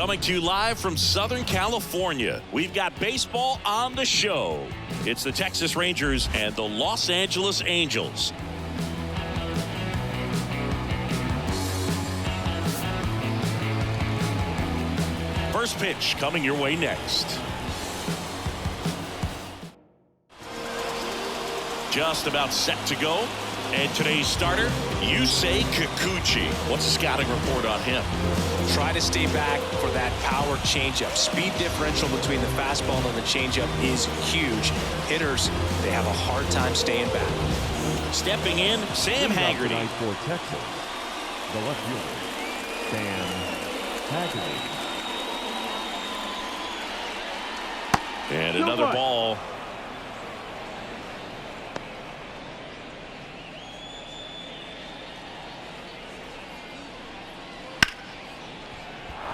Coming to you live from Southern California, we've got baseball on the show. It's the Texas Rangers and the Los Angeles Angels. First pitch coming your way next. Just about set to go. And today's starter, Yusei Kikuchi. What's the scouting report on him? Try to stay back for that power changeup. Speed differential between the fastball and the changeup is huge. Hitters, they have a hard time staying back. Stepping in, Sam Haggerty. For Texas, the left fielder, Sam Haggerty. And another ball.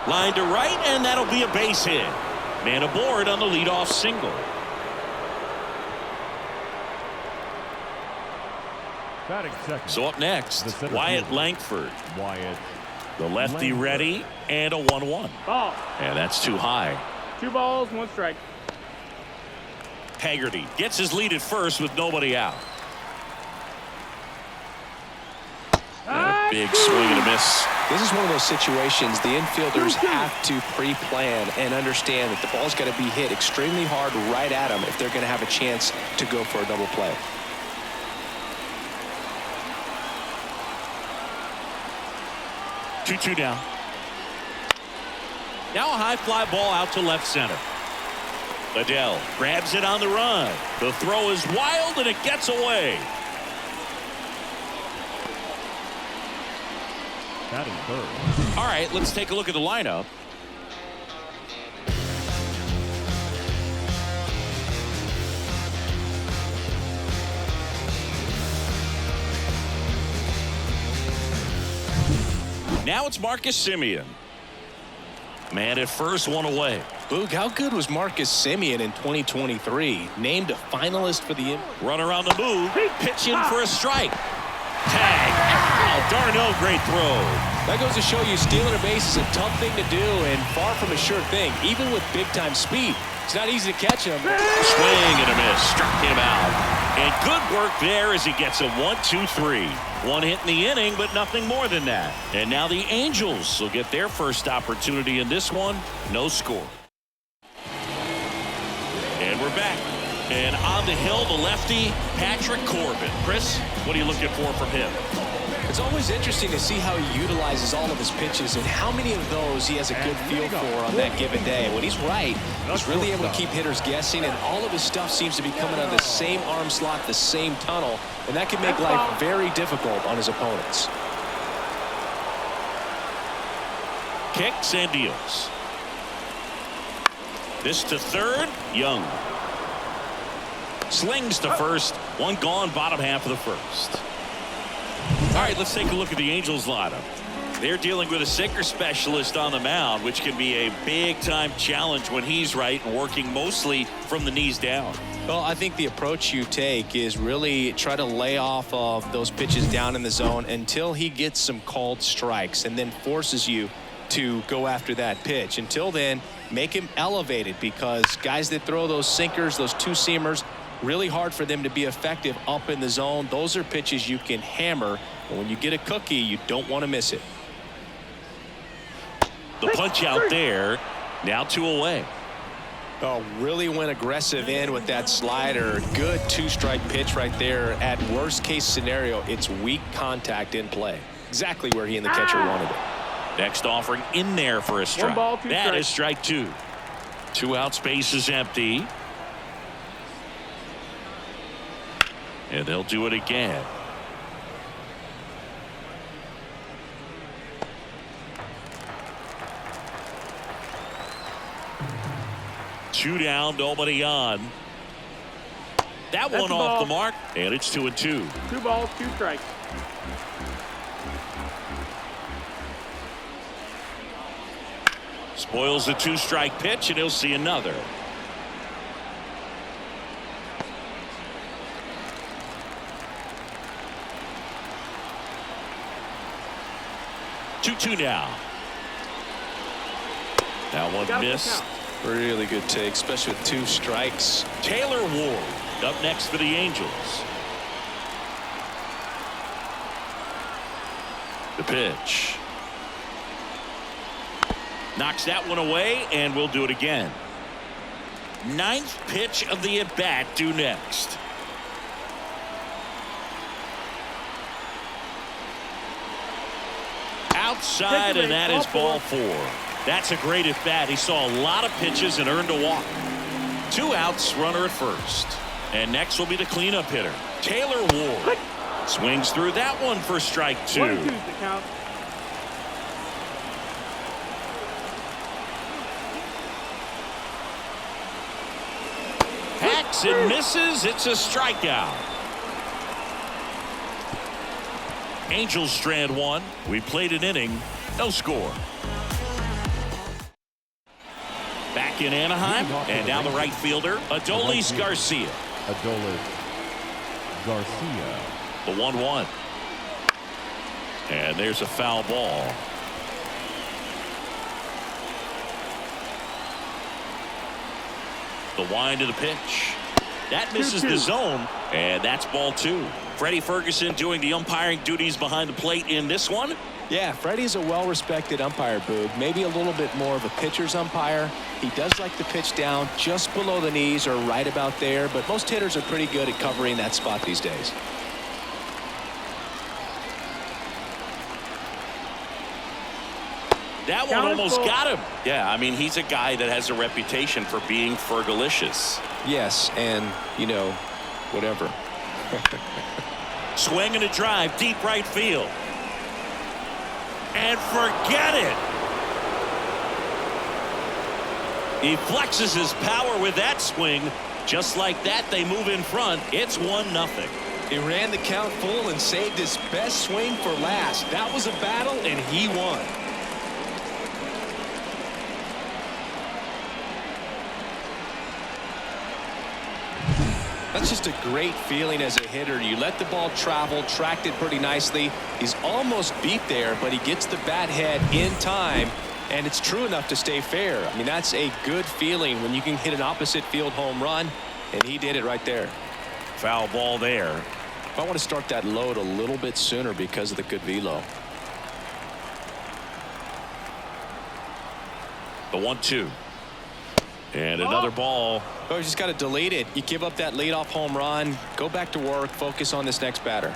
Line to right, and that'll be a base hit. Man aboard on the leadoff single. Batting second. So up next, Wyatt Langford. Wyatt. The lefty ready, and a 1-1. Ball. And that's too high. 2 balls, 1 strike. Haggerty gets his lead at first with nobody out. And a big swing and a miss. This is one of those situations the infielders have to pre-plan and understand that the ball's got to be hit extremely hard right at them if they're going to have a chance to go for a double play. Two down. Now a high fly ball out to left center. Adele grabs it on the run. The throw is wild and it gets away. Batting third. All right, let's take a look at the lineup. Now it's Marcus Semien. Man at first, 1 away. Boog, how good was Marcus Semien in 2023? Named a finalist for the Runner on the move, pitching for a strike. Tag. Ow, Darno, great throw. That goes to show you stealing a base is a tough thing to do and far from a sure thing, even with big-time speed. It's not easy to catch him. Swing and a miss. Struck him out. And good work there as he gets a 1-2-3. 1 hit in the inning, but nothing more than that. And now the Angels will get their first opportunity in this one. No score. And we're back. And on the hill, the lefty, Patrick Corbin. Chris, what are you looking for from him? It's always interesting to see how he utilizes all of his pitches and how many of those he has a good feel for on that given day. When he's right, he's really able to keep hitters guessing, and all of his stuff seems to be coming out of the same arm slot, the same tunnel, and that can make life very difficult on his opponents. Kicks and deals. This to third, Young. Slings to first. 1 gone, bottom half of the first. All right, let's take a look at the Angels lineup. They're dealing with a sinker specialist on the mound, which can be a big-time challenge when he's right and working mostly from the knees down. Well, I think the approach you take is really try to lay off of those pitches down in the zone until he gets some called strikes and then forces you to go after that pitch. Until then, make him elevated, because guys that throw those sinkers, those two-seamers, really hard for them to be effective up in the zone. Those are pitches you can hammer, and when you get a cookie, you don't want to miss it. The punch out there. Now 2 away. Oh, really went aggressive in with that slider. Good 2-strike pitch right there. At worst case scenario, it's weak contact in play. Exactly where he and the catcher wanted it. Next offering in there for a strike. 1 ball, 2 that strikes. is strike 2. 2 out, space is empty. And they'll do it again. Two down, nobody on. That one off the mark, and it's 2-2. 2 balls, 2 strikes. Spoils the 2-strike pitch, and he'll see another. Two now. That one Got the missed. count. Really good take, especially with 2 strikes. Taylor Ward up next for the Angels. The pitch. Knocks that one away, and we'll do it again. 9th pitch of the at-bat due next. Outside, and that is ball 4. That's a great at-bat. He saw a lot of pitches and earned a walk. 2 outs, runner at first. And next will be the cleanup hitter, Taylor Ward. Swings through that one for strike 2. 1-2's the count. Hacks and misses. It's a strikeout. Angels strand 1. We played an inning. No score. Back in Anaheim, and now the right fielder, Adolis Garcia. Adolis Garcia. The 1-1. And there's a foul ball. The wind of the pitch. That misses the zone, and that's ball 2. Freddie Ferguson doing the umpiring duties behind the plate in this one. Yeah, Freddie's a well-respected umpire, Boog. Maybe a little bit more of a pitcher's umpire. He does like to pitch down just below the knees or right about there, but most hitters are pretty good at covering that spot these days. That one almost got him. Yeah, I mean, he's a guy that has a reputation for being fergalicious. Yes, and, you know, whatever. Swing and a drive, deep right field. And forget it. He flexes his power with that swing. Just like that, they move in front. It's 1-0. He ran the count full and saved his best swing for last. That was a battle, and he won. That's just a great feeling as a hitter. You let the ball travel, tracked it pretty nicely. He's almost beat there, but he gets the bat head in time, and it's true enough to stay fair. I mean, that's a good feeling when you can hit an opposite field home run, and he did it right there. Foul ball there. I want to start that load a little bit sooner because of the good velo. The 1-2. And another ball. Oh, you just got to delete it. You give up that leadoff home run. Go back to work. Focus on this next batter.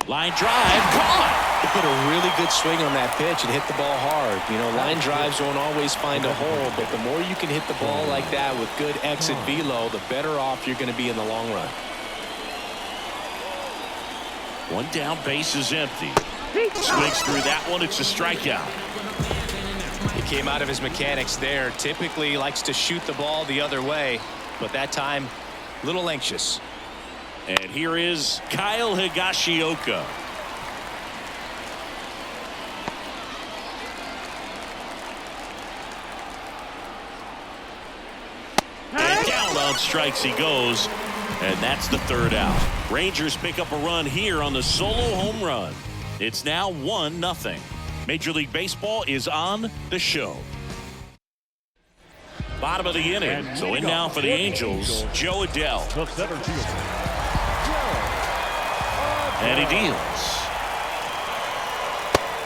Line drive. Caught. He put a really good swing on that pitch and hit the ball hard. You know, line drives won't always find a hole, but the more you can hit the ball like that with good exit velo, the better off you're going to be in the long run. 1 down, base is empty. Swings through that one. It's a strikeout. He came out of his mechanics there. Typically likes to shoot the ball the other way, but that time a little anxious. And here is Kyle Higashioka. And down on strikes he goes, and that's the 3rd out. Rangers pick up a run here on the solo home run. It's now 1-0. Major League Baseball is on the show. Bottom of the inning. So in now for the Angels, Joe Adele. The center fielder. And he deals.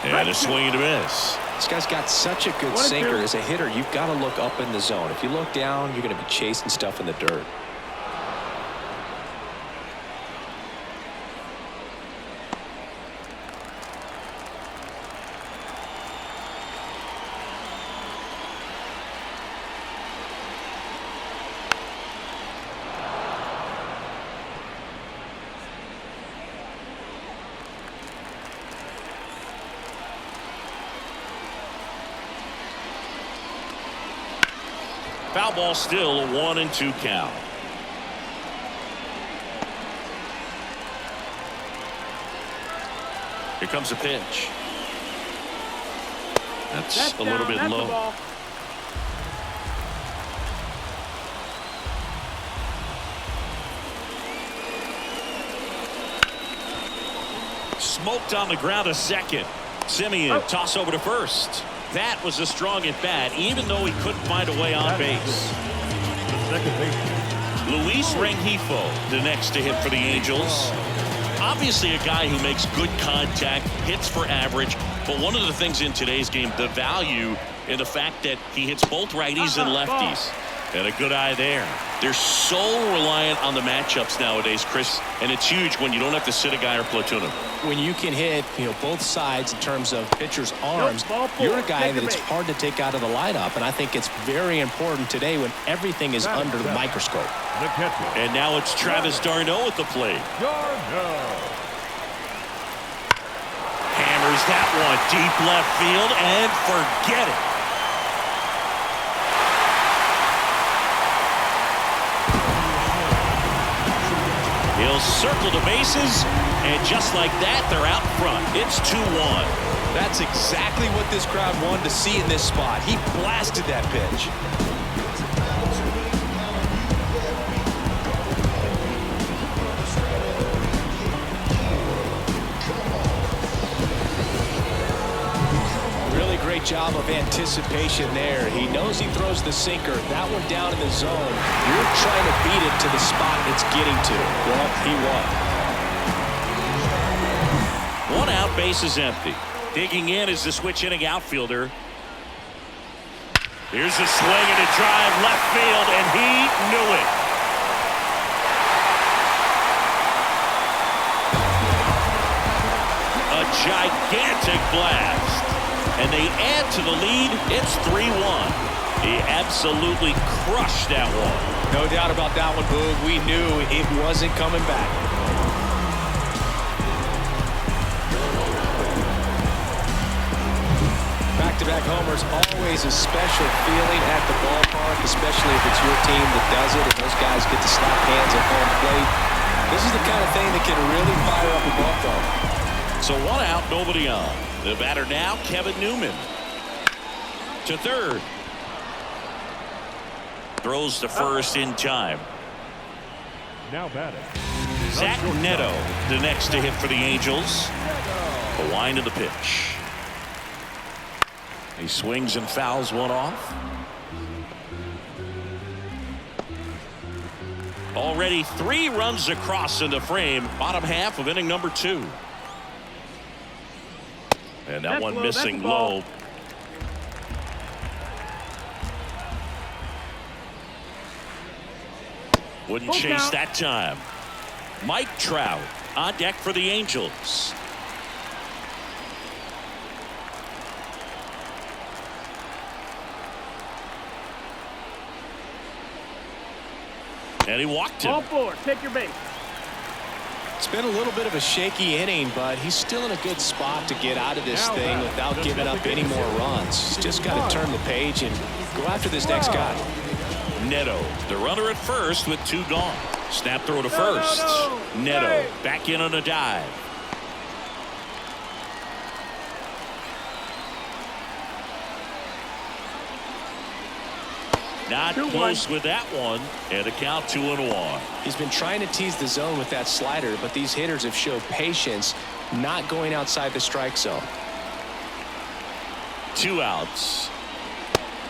And a swing and a miss. This guy's got such a good sinker. As a hitter, you've got to look up in the zone. If you look down, you're going to be chasing stuff in the dirt. Foul ball, still a 1-2 count. Here comes a pitch. That's a little bit low. Smoked on the ground, a second. Simeon toss over to first. That was a strong at bat, even though he couldn't find a way on base. Second baseman. Luis Rengifo, the next to hit for the Angels. Obviously a guy who makes good contact, hits for average, but one of the things in today's game, the value in the fact that he hits both righties and lefties. And a good eye there. They're so reliant on the matchups nowadays, Chris, and it's huge when you don't have to sit a guy or platoon him. When you can hit, both sides in terms of pitchers' arms, you're a guy that it's hard to take out of the lineup, and I think it's very important today when everything is under the microscope. The catcher. And now it's Travis d'Arnaud at the plate. D'Arnaud. Hammers that one deep left field and forget it. He'll circle the bases, and just like that, they're out front. It's 2-1. That's exactly what this crowd wanted to see in this spot. He blasted that pitch. Really great job of anticipation there. He knows he throws the sinker. That one down in the zone. You're trying to beat it to the spot it's getting to. Well, he won. One out, base is empty. Digging in is the switch inning outfielder. Here's a swing and a drive left field, and he knew it. A gigantic blast. And they add to the lead. It's 3-1. He absolutely crushed that one. No doubt about that one, Boog. We knew it wasn't coming back. Back-to-back homers, always a special feeling at the ballpark, especially if it's your team that does it and those guys get to slap hands at home plate. This is the kind of thing that can really fire up a ball club. So one out, nobody on. The batter now, Kevin Newman. To third. Throws to first in time. Now batting. Zach Neto, the next to hit for the Angels. The wind of the pitch. He swings and fouls one off. Already 3 runs across in the frame, bottom half of inning number 2. And that one missing low. Wouldn't chase that time. Mike Trout on deck for the Angels. And he walked him. Ball 4, take your base. It's been a little bit of a shaky inning, but he's still in a good spot to get out of this thing without giving up any more runs. He's just got to turn the page and go after this next guy. Neto, the runner at first with 2 gone. Snap throw to first. Neto back in on a dive. Not close with that one, and a count 2-1. He's been trying to tease the zone with that slider, but these hitters have showed patience, not going outside the strike zone. 2 outs.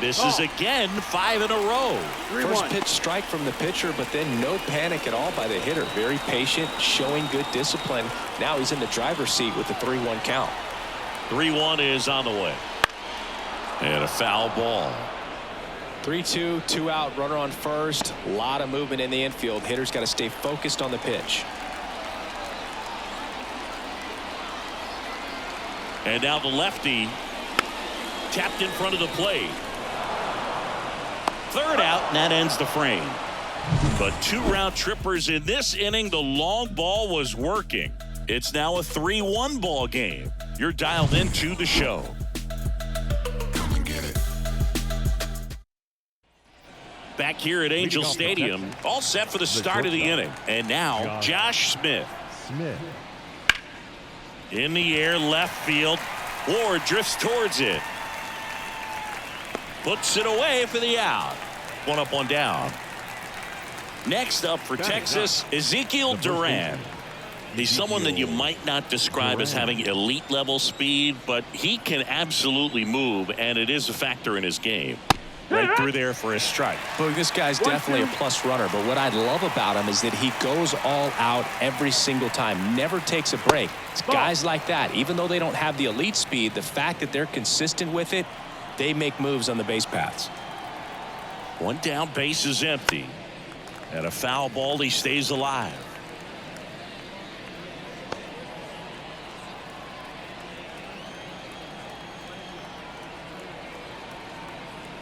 This is again 5 in a row. First pitch strike from the pitcher, but then no panic at all by the hitter. Very patient, showing good discipline. Now he's in the driver's seat with the 3-1 count. 3-1 is on the way. And a foul ball. 3-2, 2 out, runner on first. A lot of movement in the infield. Hitter's got to stay focused on the pitch. And now the lefty tapped in front of the plate. 3rd out, and that ends the frame. But 2 round trippers in this inning. The long ball was working. It's now a 3-1 ball game. You're dialed into the show. Back here at Angel Stadium, all set for the start of the inning. And now Josh Smith. In the air, left field. Ward drifts towards it. Puts it away for the out. 1 up, 1 down. Next up for Texas, Ezekiel Duran. He's someone that you might not describe as having elite level speed, but he can absolutely move, and it is a factor in his game. Right through there for a strike. Look, this guy's definitely a plus runner, but what I love about him is that he goes all out every single time, never takes a break. It's guys like that, even though they don't have the elite speed, the fact that they're consistent with it, they make moves on the base paths. One down, base is empty. And a foul ball, he stays alive.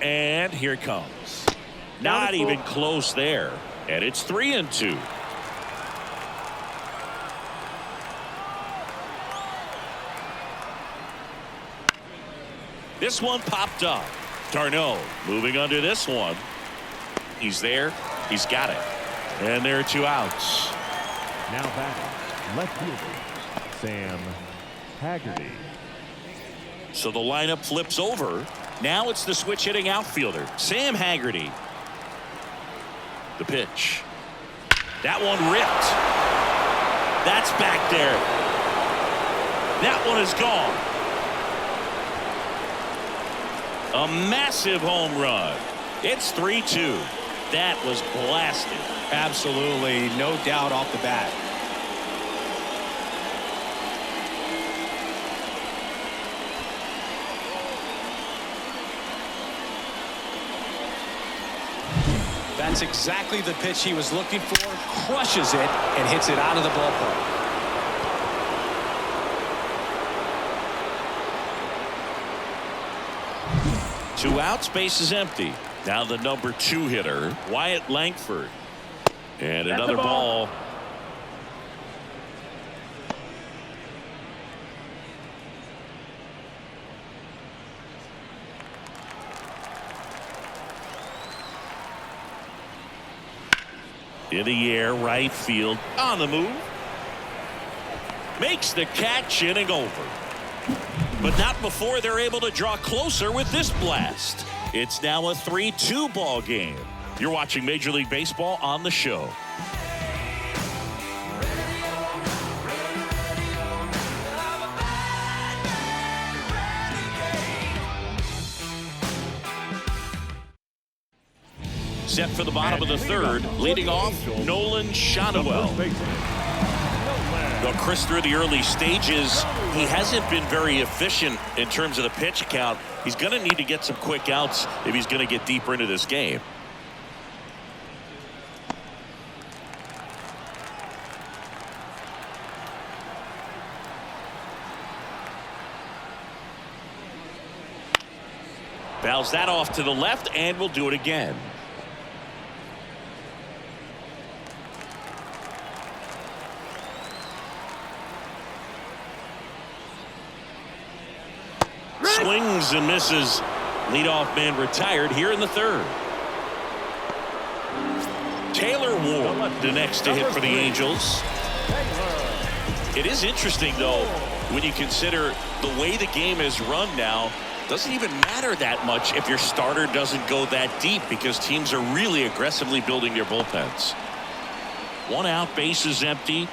And here it comes. Not even close there. And it's 3-2. This one popped up. Darno moving under this one. He's there. He's got it. And there are 2 outs. Now batting, left fielder, Sam Haggerty. So the lineup flips over. Now it's the switch hitting outfielder, Sam Haggerty. The pitch. That one ripped. That's back there. That one is gone. A massive home run. It's 3-2. That was blasted. Absolutely, no doubt off the bat. That's exactly the pitch he was looking for. Crushes it and hits it out of the ballpark. Two outs, base is empty. Now the number 2 hitter, Wyatt Langford. And another ball. In the air, right field, on the move. Makes the catch, inning over. But not before they're able to draw closer with this blast. It's now a 3-2 ball game. You're watching Major League Baseball on the show. Set for the bottom of the 3rd, leading off Nolan Shotwell. Well, Chris, through the early stages, he hasn't been very efficient in terms of the pitch count. He's going to need to get some quick outs if he's going to get deeper into this game. Fouls that off to the left, and we'll do it again. Swings and misses. Leadoff man retired here in the 3rd. Taylor Ward, the next to hit for the Angels. It is interesting, though, when you consider the way the game is run now. Doesn't even matter that much if your starter doesn't go that deep, because teams are really aggressively building their bullpens. 1 out, base is empty.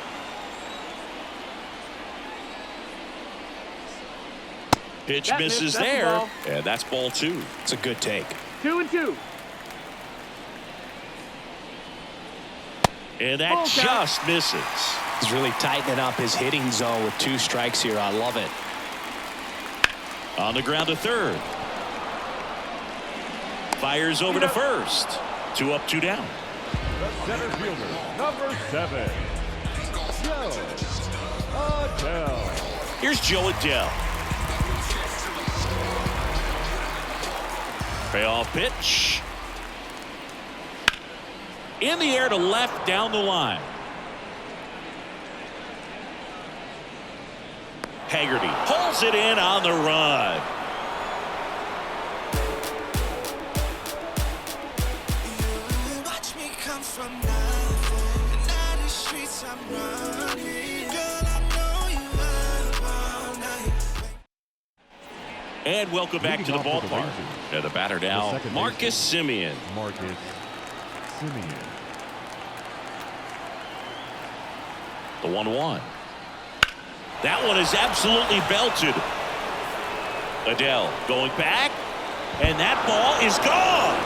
Pitch misses there, and that's ball 2. It's a good take. 2-2. And that just misses. He's really tightening up his hitting zone with 2 strikes here. I love it. On the ground to 3rd. Fires over to 1st. 2 up, 2 down. The center fielder, number 7, Joe Adell. Here's Joe Adell. Payoff pitch. In the air to left, down the line. Haggerty pulls it in on the run. Watch me come from nothing. Now the streets I'm running. Girl, I know you up all night. And welcome back to the ballpark. And the batter now, Marcus Semien. Marcus Semien. The 1-1. That one is absolutely belted. Adele going back, and that ball is gone.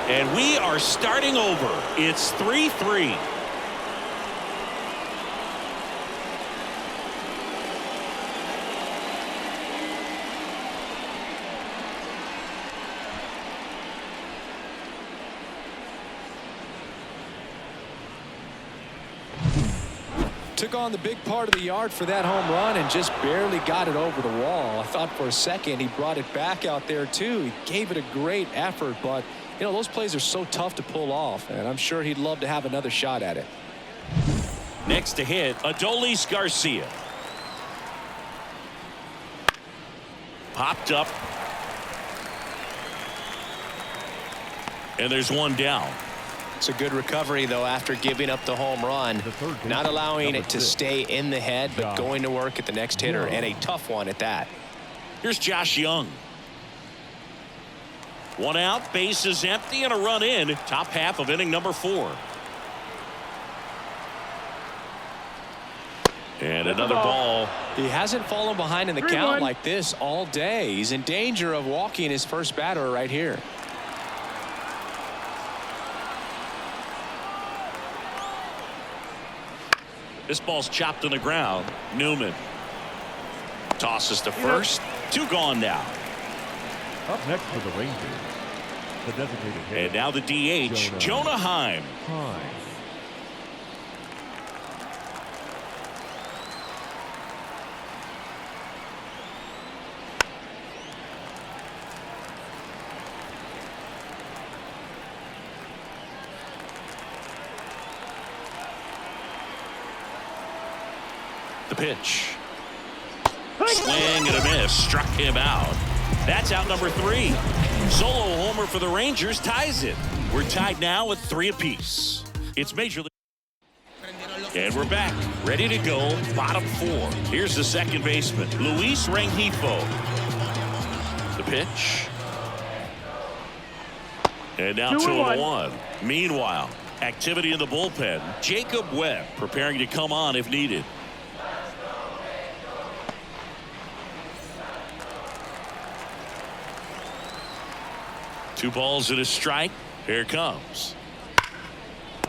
And we are starting over. It's 3-3. Took on the big part of the yard for that home run and just barely got it over the wall. I thought for a second he brought it back out there too. He gave it a great effort, but you know, those plays are so tough to pull off, and I'm sure he'd love to have another shot at it. Next to hit, Adolis Garcia. Popped up. And there's one down. It's a good recovery, though, after giving up the home run. Not allowing it to stay in the head, but going to work at the next hitter, and a tough one at that. Here's Josh Young. One out, bases empty, and a run in. Top half of inning number 4. And another ball. He hasn't fallen behind in the count like this all day. He's in danger of walking his first batter right here. This ball's chopped on the ground. Newman tosses to first. 2 gone now. Up next for the Rangers, the designated hitter. And now the DH, Jonah Heim. The pitch. Swing and a miss. Struck him out. That's out number 3. Solo homer for the Rangers ties it. We're tied now with 3 apiece. It's Major League. And we're back. Ready to go. Bottom 4. Here's the second baseman, Luis Rengifo. The pitch. And now 2-1. Meanwhile, activity in the bullpen. Jacob Webb preparing to come on if needed. Two balls and a strike. Here it comes.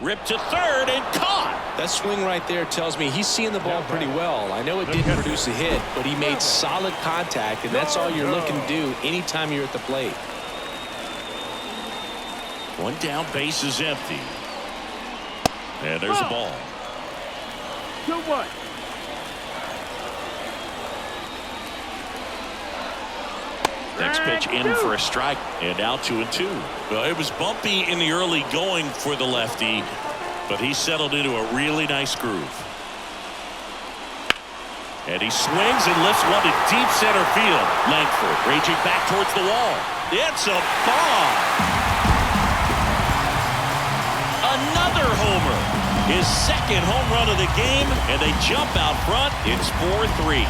Ripped to third and caught. That swing right there tells me he's seeing the ball pretty well. I know it didn't produce a hit, but he made solid contact, and that's all you're looking to do anytime you're at the plate. One down, base is empty. And there's a ball. 2-1. Next pitch in for a strike, and now 2-2. Well, it was bumpy in the early going for the lefty, but he settled into a really nice groove. And he swings and lifts one to deep center field. Langford raging back towards the wall. It's a bomb. Another homer. His second home run of the game, and they jump out front. It's 4-3.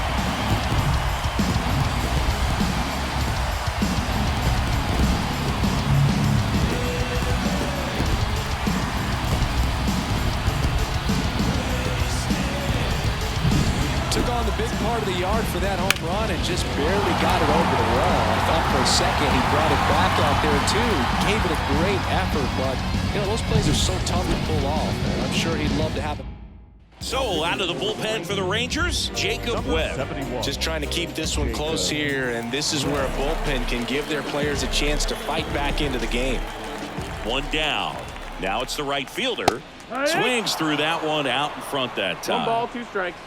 Took on the big part of the yard for that home run and just barely got it over the wall. I thought for a second he brought it back out there too. Gave it a great effort, but you know, those plays are so tough to pull off. And I'm sure he'd love to have it. So out of the bullpen for the Rangers, Jacob Webb. Just trying to keep this one close here, and this is where a bullpen can give their players a chance to fight back into the game. One down. Now it's the right fielder. Swings through that one out in front that time. 1 ball, 2 strikes.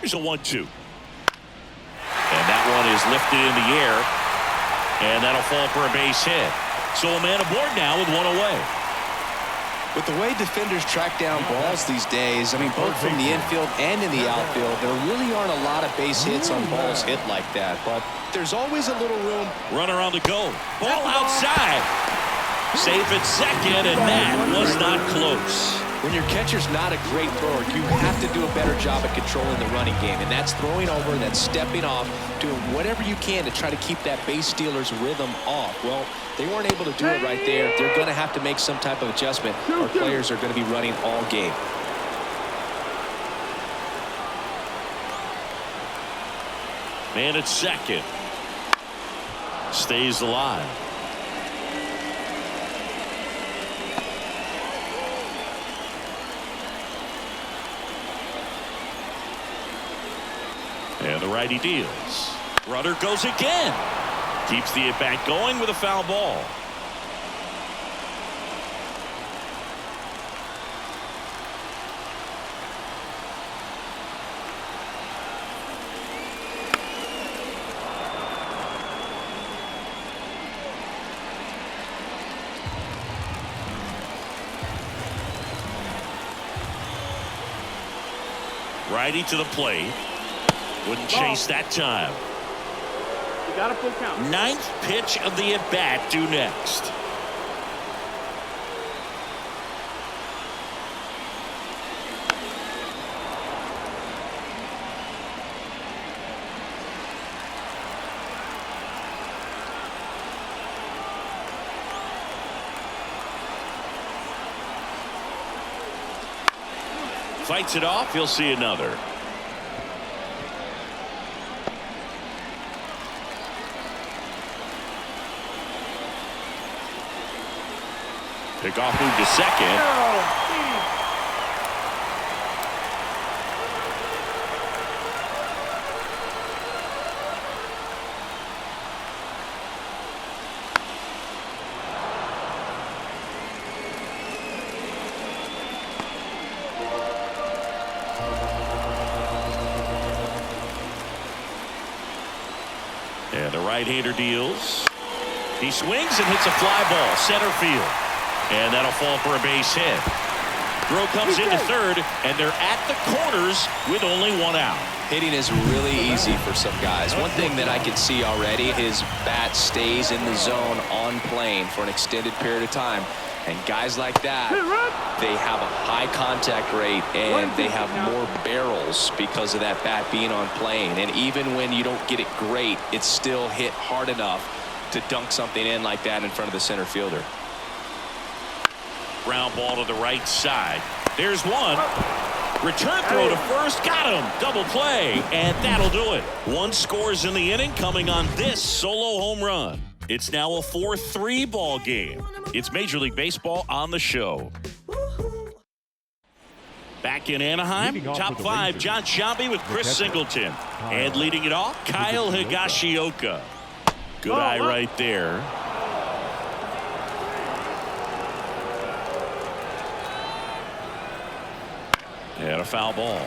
Here's a 1-2. And that one is lifted in the air. And that'll fall for a base hit. So a man aboard now with 1 away. With the way defenders track down balls these days, I mean, both from the infield and in the outfield, there really aren't a lot of base hits on balls hit like that. But there's always a little room. Runner on the go. Ball outside. Safe at second, and that was not close. When your catcher's not a great thrower, you have to do a better job at controlling the running game, and that's throwing over, that's stepping off, doing whatever you can to try to keep that base stealer's rhythm off. Well, they weren't able to do it right there. They're going to have to make some type of adjustment. Our players are going to be running all game. Man at second. Stays alive. And the righty deals. Runner goes again. Keeps the at-bat going with a foul ball. Righty to the plate. Wouldn't chase that time. You got a full count. Ninth pitch of the at-bat due next. Fights it off. He'll see another. Pickoff move to second. And the right-hander deals. He swings and hits a fly ball center field. And that'll fall for a base hit. Throw comes into third, and they're at the corners with only one out. Hitting is really easy for some guys. One thing that I can see already, his bat stays in the zone on plane for an extended period of time. And guys like that, they have a high contact rate and they have more barrels because of that bat being on plane. And even when you don't get it great, it's still hit hard enough to dunk something in like that in front of the center fielder. Ground ball to the right side. There's one. Return throw to first. Got him. Double play. And that'll do it. One scores in the inning coming on this solo home run. It's now a 4-3 ball game. It's Major League Baseball on the show. Back in Anaheim, top five, John Sciambi with Chris Singleton. And leading it off, Kyle Higashioka. Good eye right there. And a foul ball.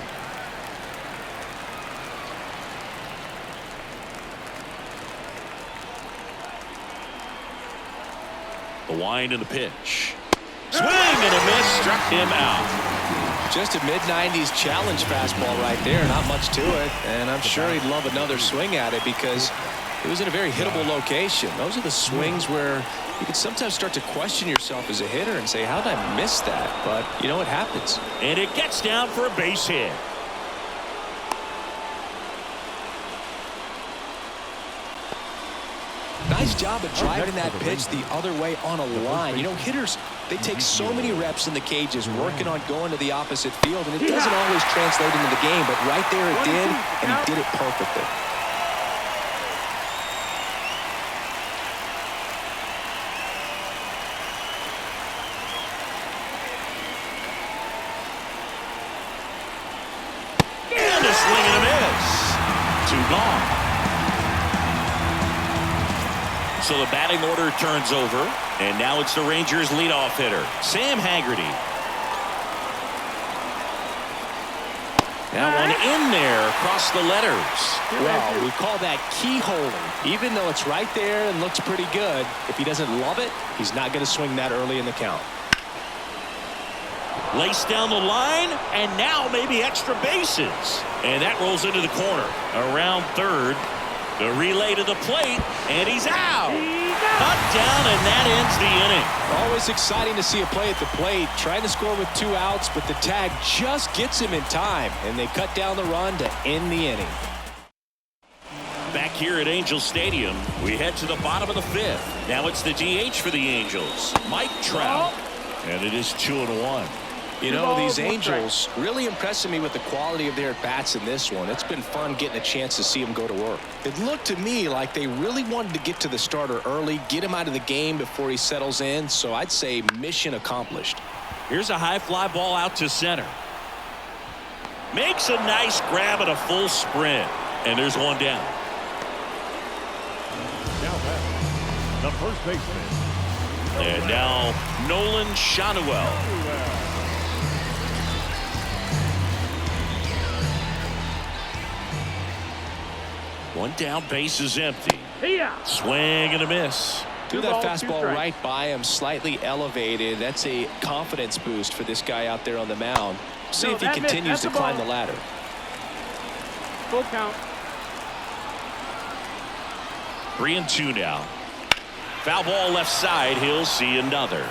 The wind and the pitch. Swing and a miss. Struck him out. Just a mid-90s challenge fastball right there. Not much to it. And I'm sure he'd love another swing at it because it was in a very hittable location. Those are the swings where you can sometimes start to question yourself as a hitter and say, how did I miss that? But, you know, it happens. And it gets down for a base hit. Nice job of driving that pitch the other way on a line. You know, hitters, they take so many reps in the cages working on going to the opposite field, and it doesn't always translate into the game, but right there it did, and he did it perfectly. And a swing and a miss. Two gone. So the batting order turns over, and now it's the Rangers' leadoff hitter, Sam Haggerty. That one in there across the letters. Well, we call that keyholing. Even though it's right there and looks pretty good, if he doesn't love it, he's not going to swing that early in the count. Laced down the line, and now maybe extra bases. And that rolls into the corner. Around third. The relay to the plate, and he's out. Cut down, and that ends the inning. Always exciting to see a play at the plate. Trying to score with 2 outs, but the tag just gets him in time, and they cut down the run to end the inning. Back here at Angel Stadium, we head to the bottom of the 5th. Now it's the DH for the Angels, Mike Trout. And it is 2-1. You know, these Angels really impressing me with the quality of their at-bats in this one. It's been fun getting a chance to see them go to work. It looked to me like they really wanted to get to the starter early, get him out of the game before he settles in. So I'd say mission accomplished. Here's a high fly ball out to center. Makes a nice grab at a full sprint. And there's one down. Now back, the first baseman. And now Nolan Shanuel. One down, base is empty. Swing and a miss. Threw that fastball right by him, slightly elevated. That's a confidence boost for this guy out there on the mound. See if he continues to climb the ladder. Full count. 3-2 now. Foul ball left side. He'll see another.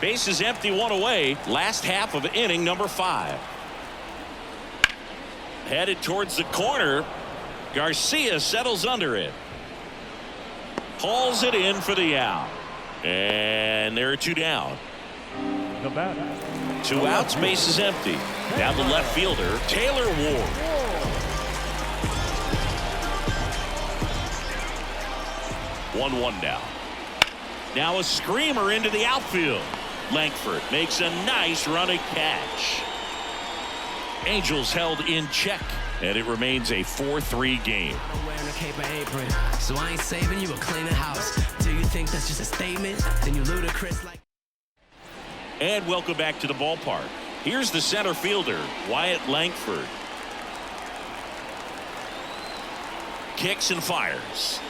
Base is empty, one away. Last half of inning number 5. Headed towards the corner. Garcia settles under it. Hauls it in for the out. And there are 2 down. The batter. 2 outs, base is empty. Now the left fielder, Taylor Ward. One now. Now a screamer into the outfield. Langford makes a nice running catch. Angels held in check, and it remains a 4-3 game. I'm wearing a cape and apron, so I ain't saving you a cleaning house. Do you think that's just a statement? Then you ludicrous like. And welcome back to the ballpark. Here's the center fielder, Wyatt Langford. Kicks and fires.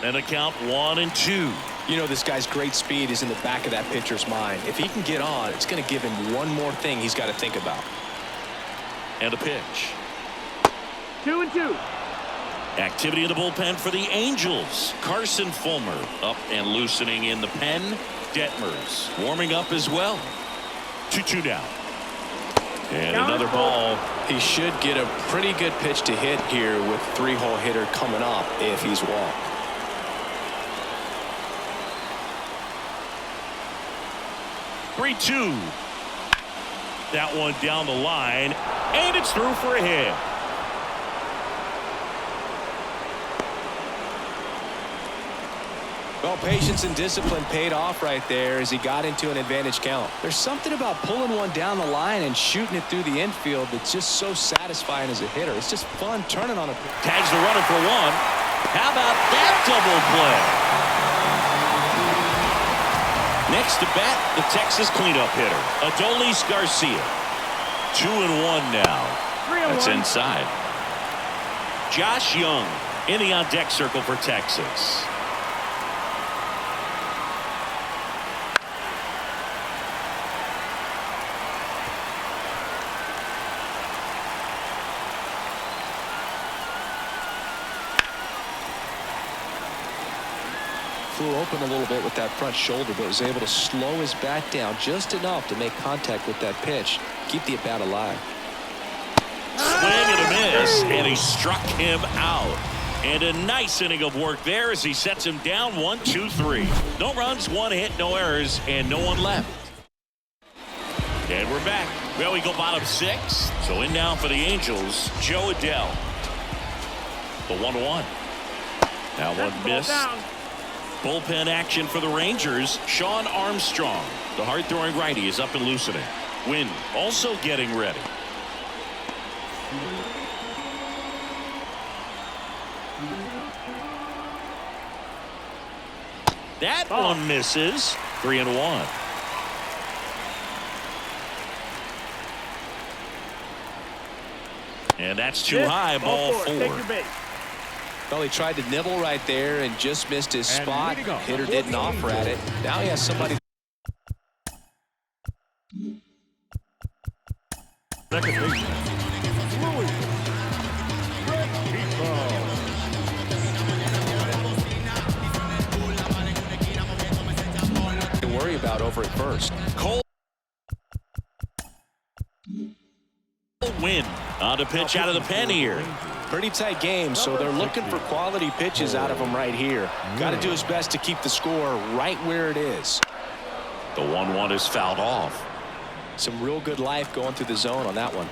And a count 1-2. You know, this guy's great speed is in the back of that pitcher's mind. If he can get on, it's going to give him one more thing he's got to think about. And a pitch. 2-2. Activity in the bullpen for the Angels. Carson Fulmer up and loosening in the pen. Detmers warming up as well. 2-2 down. And another ball. He should get a pretty good pitch to hit here with 3-hole hitter coming up if he's walked. 3-2. That one down the line, and it's through for a hit. Well, patience and discipline paid off right there as he got into an advantage count. There's something about pulling one down the line and shooting it through the infield that's just so satisfying as a hitter. It's just fun turning on a. Tags the runner for 1. How about that double play? Next to bat, the Texas cleanup hitter, Adolis Garcia. 2-1 now. That's inside. Josh Young in the on-deck circle for Texas. Flew open a little bit with that front shoulder, but was able to slow his bat down just enough to make contact with that pitch, keep the at-bat alive. Swing and a miss, and he struck him out. And a nice inning of work there as he sets him down 1-2-3. No runs, 1 hit, no errors, and no one left. And we're back. Well, we go bottom 6. So in now for the Angels, Joe Adell. The 1-1. Now one missed. Bullpen action for the Rangers. Sean Armstrong, the hard-throwing righty, is up and loosening. Wynn also getting ready. That one misses. 3-1. And that's too high. Ball 4. Take your base. Well, he tried to nibble right there and just missed his spot. Hitter didn't offer at it. Now he has somebody. Second baseman. over at first. Cole win on the pitch out of the pen here. Pretty tight game, so they're looking for quality pitches out of him right here. Got to do his best to keep the score right where it is. The 1-1 is fouled off. Some real good life going through the zone on that one.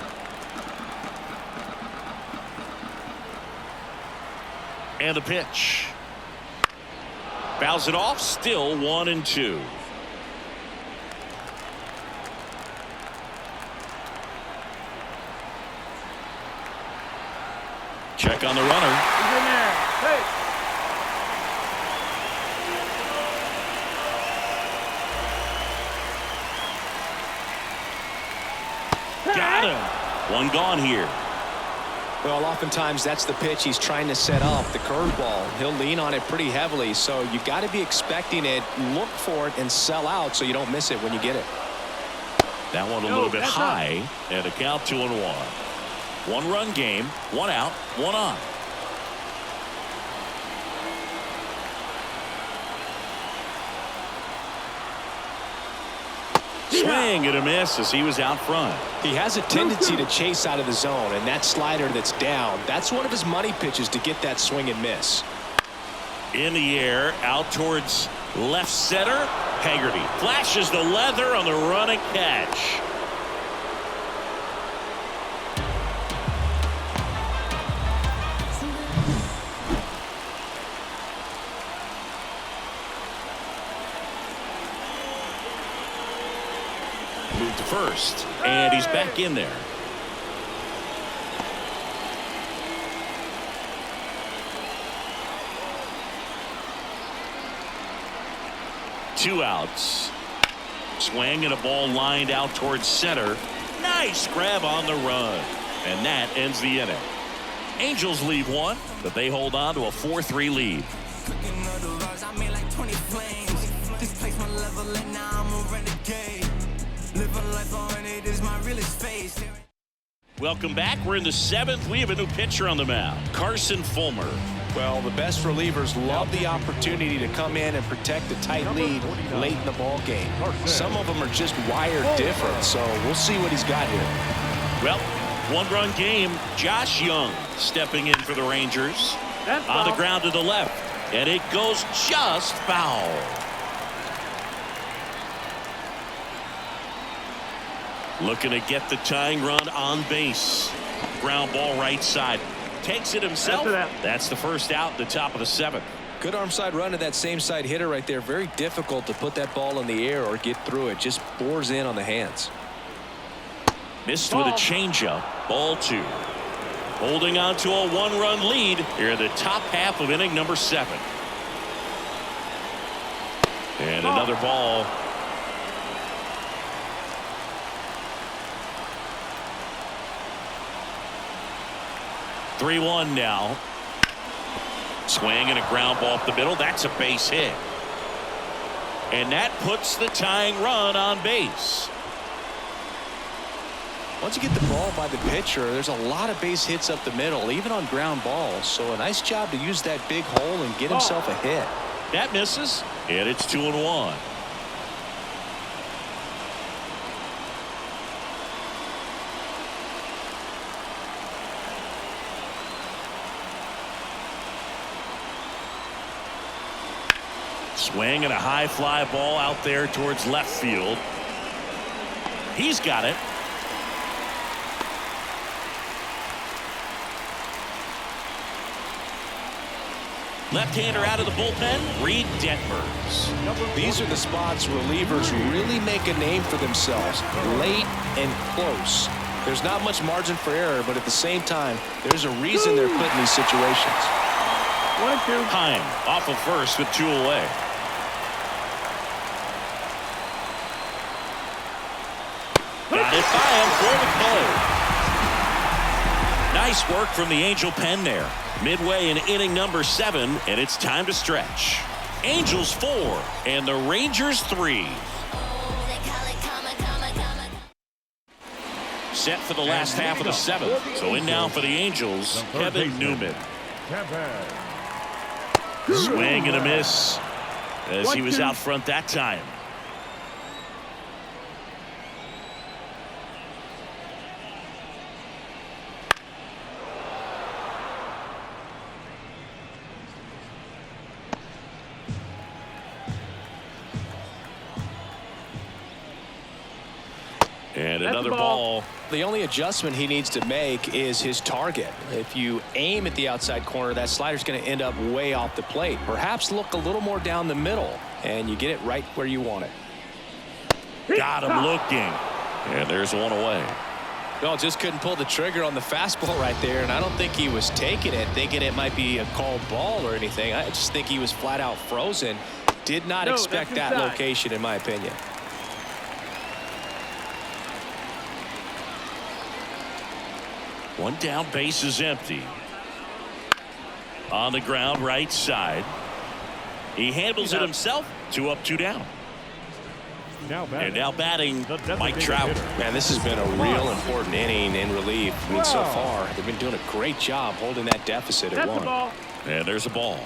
And the pitch. Fouls it off, still 1-2. Check on the runner. He's in there. Hey. Got him. One gone here. Well, oftentimes that's the pitch he's trying to set up, the curveball. He'll lean on it pretty heavily, so you got to be expecting it, look for it, and sell out so you don't miss it when you get it. That one a little bit high, and a count 2-1. One-run game, 1 out, 1 on. Swing and a miss as he was out front. He has a tendency to chase out of the zone, and that slider that's down, that's one of his money pitches to get that swing and miss. In the air, out towards left center. Haggerty flashes the leather on the run and catch. Moved to first, and he's back in there. Two outs. Swing and a ball lined out towards center. Nice grab on the run, and that ends the inning. Angels lead one, but they hold on to a 4-3 lead. Welcome back. We're in the 7th. We have a new pitcher on the mound, Carson Fulmer. Well, the best relievers love the opportunity to come in and protect a tight lead late in the ball game. Some of them are just wired different, so we'll see what he's got here. Well, one-run game. Josh Young stepping in for the Rangers. On the ground to the left, and it goes just foul. Looking to get the tying run on base. Ground ball right side. Takes it himself. That's the first out, the top of the 7th. Good arm side run to that same side hitter right there. Very difficult to put that ball in the air or get through it. Just bores in on the hands. Missed with a changeup. Ball 2. Holding on to a 1-run lead here in the top half of inning number 7. And another ball. (3-1) now. Swing and a ground ball up the middle. That's a base hit. And that puts the tying run on base. Once you get the ball by the pitcher, there's a lot of base hits up the middle, even on ground balls. So a nice job to use that big hole and get himself a hit. That misses, and it's 2-1. Swing and a high fly ball out there towards left field. He's got it. Left-hander out of the bullpen, Reed Detmers. These are the spots relievers really make a name for themselves, late and close. There's not much margin for error, but at the same time, there's a reason they're put in these situations. 1-2. Heim off of first with 2 away. Got it by him for the play. Nice work from the Angel pen there. Midway in inning number 7, and it's time to stretch. Angels 4 and the Rangers 3. Set for the last half of the 7th. So in now for the Angels, Kevin Newman. Swing and a miss as he was out front that time. And That's another the ball. The only adjustment he needs to make is his target. If you aim at the outside corner, that slider's going to end up way off the plate. Perhaps look a little more down the middle, and you get it right where you want it. Got him looking. And there's one away. Well, just couldn't pull the trigger on the fastball right there, and I don't think he was taking it, thinking it might be a called ball or anything. I just think he was flat out frozen. Did not expect that location, in my opinion. One down, base is empty. On the ground, right side. He handles it himself. 2 up, 2 down. And now batting, Mike Trout. Man, this has been a real important inning in relief. I mean, so far, they've been doing a great job holding that deficit at 1. And there's a ball.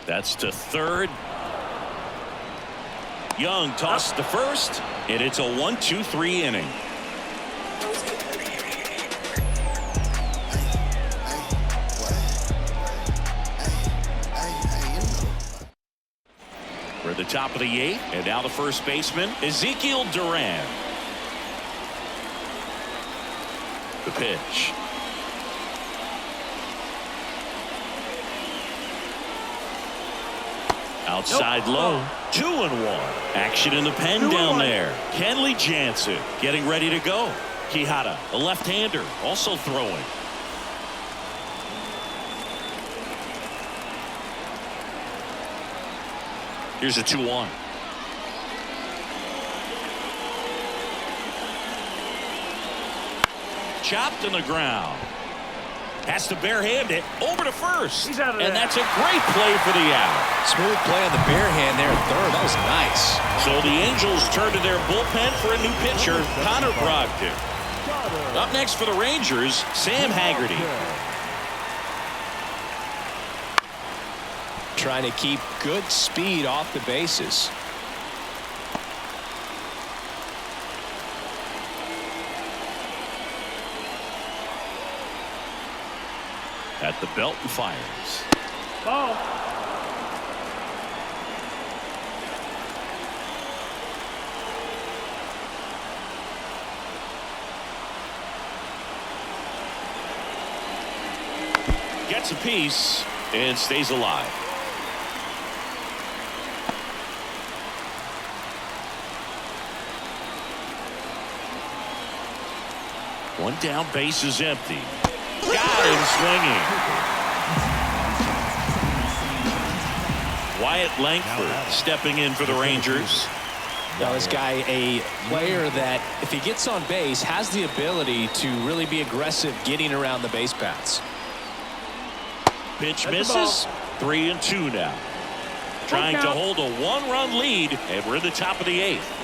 That's to third. Young tosses to first, and it's a 1-2-3 inning. We're at the top of the 8th, and now the first baseman, Ezekiel Duran. The pitch. Outside low. 2-1. Action in the pen down there. Kenley Jansen getting ready to go. Quijada, a left-hander, also throwing. Here's a 2-1. Chopped in the ground. Has to barehand it over to first. And that's a great play for the out. Smooth play on the barehand there at third. That was nice. So the Angels turn to their bullpen for a new pitcher, Connor Brogdon. Up next for the Rangers, Sam Haggerty. Trying to keep good speed off the bases. At the belt and fires. Ball. Gets a piece and stays alive. One down, base is empty. Got him swinging. Wyatt Langford stepping in for the Rangers. Now this guy, a player that if he gets on base has the ability to really be aggressive getting around the base paths. Pitch misses. 3-2 now. Trying to hold a 1-run lead, and we're in the top of the 8th.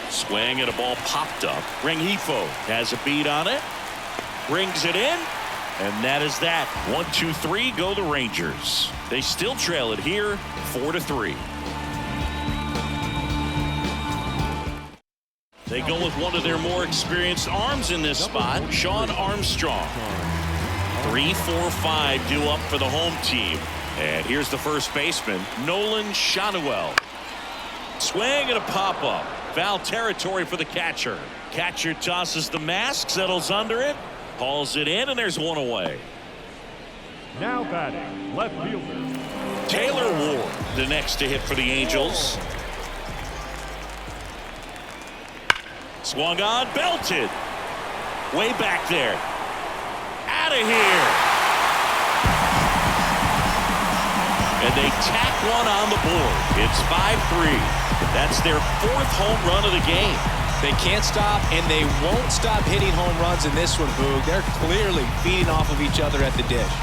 Swing and a ball popped up. Rengifo has a beat on it. Brings it in. And that is that. 1-2-3 go the Rangers. They still trail it here 4-3. They go with one of their more experienced arms in this spot, Sean Armstrong. 3-4-5 due up for the home team. And here's the first baseman, Nolan Shanuel. Swing and a pop-up. Foul territory for the catcher. Catcher tosses the mask, settles under it, hauls it in, and there's one away. Now batting, left fielder Taylor Ward, the next to hit for the Angels. Swung on, belted. Way back there. Out of here. And they tack one on the board. It's 5-3. That's their 4th home run of the game. They can't stop, and they won't stop hitting home runs in this one, Boog. They're clearly feeding off of each other at the dish.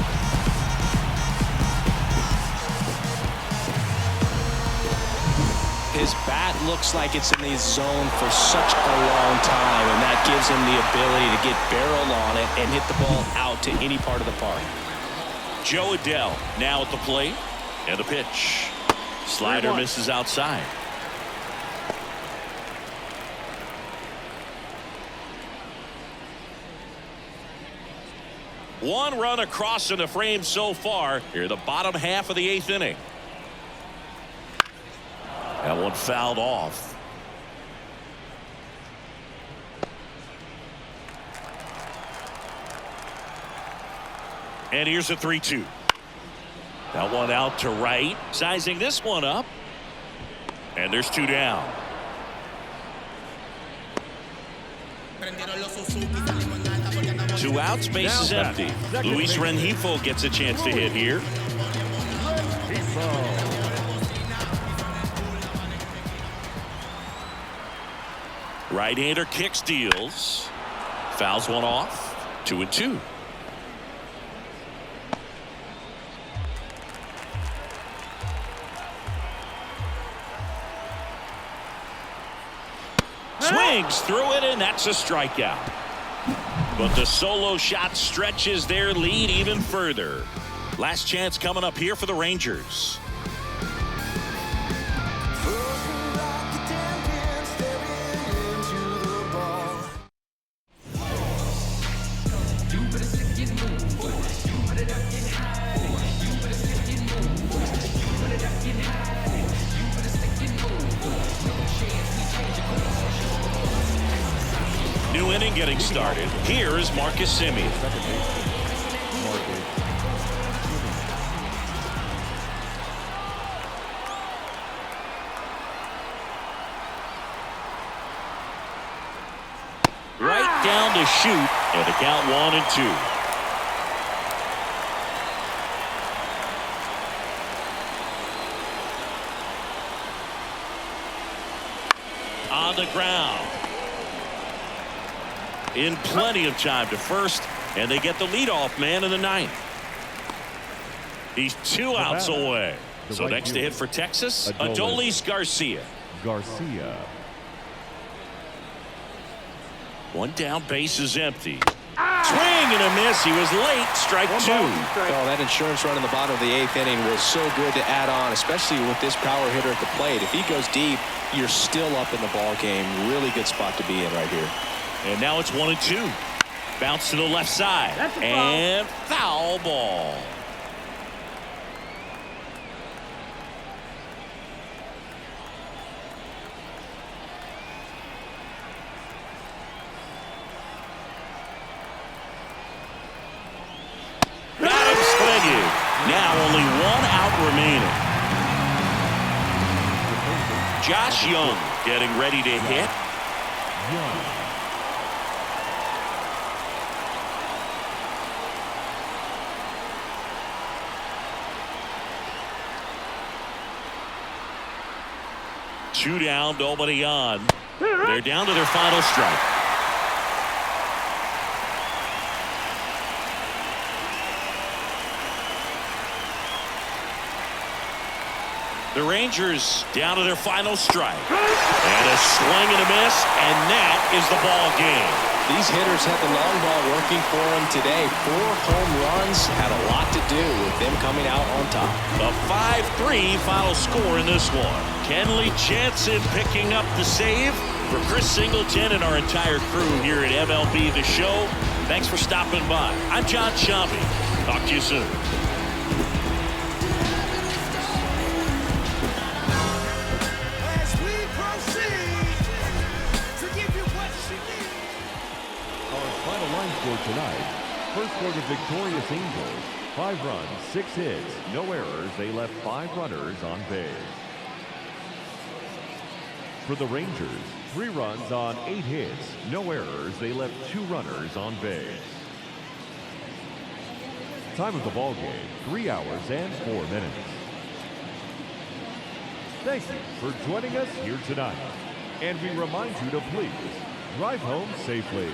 His bat looks like it's in the zone for such a long time, and that gives him the ability to get barrel on it and hit the ball out to any part of the park. Joe Adell now at the plate, and the pitch. Slider misses outside. One run across in the frame so far here, the bottom half of the 8th inning. That one fouled off. And here's a 3-2. That one out to right. Sizing this one up. And there's 2 down. Two outs, base is empty. Luis Rengifo gets a chance to hit here. Right-hander kicks, deals. Fouls one off. 2-2. Swings through it, and that's a strikeout. But the solo shot stretches their lead even further. Last chance coming up here for the Rangers. New inning getting started. Here is Marcus Semien. Right down to shoot, and the count 1-2. On the ground. In plenty of time to first, and they get the leadoff man in the 9th. He's 2 outs away. So next to hit for Texas, Adolis Garcia. One down, base is empty. Swing and a miss. He was late. Strike 2. Oh, that insurance run in the bottom of the 8th inning was so good to add on, especially with this power hitter at the plate. If he goes deep, you're still up in the ball game. Really good spot to be in right here. And now it's 1-2. Bounce to the left side. And foul ball. Got him swinging. Now only 1 out remaining. Josh Young getting ready to hit. Two down, nobody on. They're down to their final strike. The Rangers down to their final strike. And a swing and a miss, and that is the ball game. These hitters had the long ball working for them today. 4 home runs had a lot to do with them coming out on top. A 5-3 final score in this one. Kenley Jansen picking up the save. For Chris Singleton and our entire crew here at MLB The Show, thanks for stopping by. I'm John Shambi. Talk to you soon. As we proceed to give you what you need. Our final line score tonight. First quarter victorious Angels. 5 runs, 6 hits, no errors. They left 5 runners on base. For the Rangers, 3 runs on 8 hits, no errors. They left 2 runners on base. Time of the ball game, 3 hours and 4 minutes. Thank you for joining us here tonight. And we remind you to please drive home safely.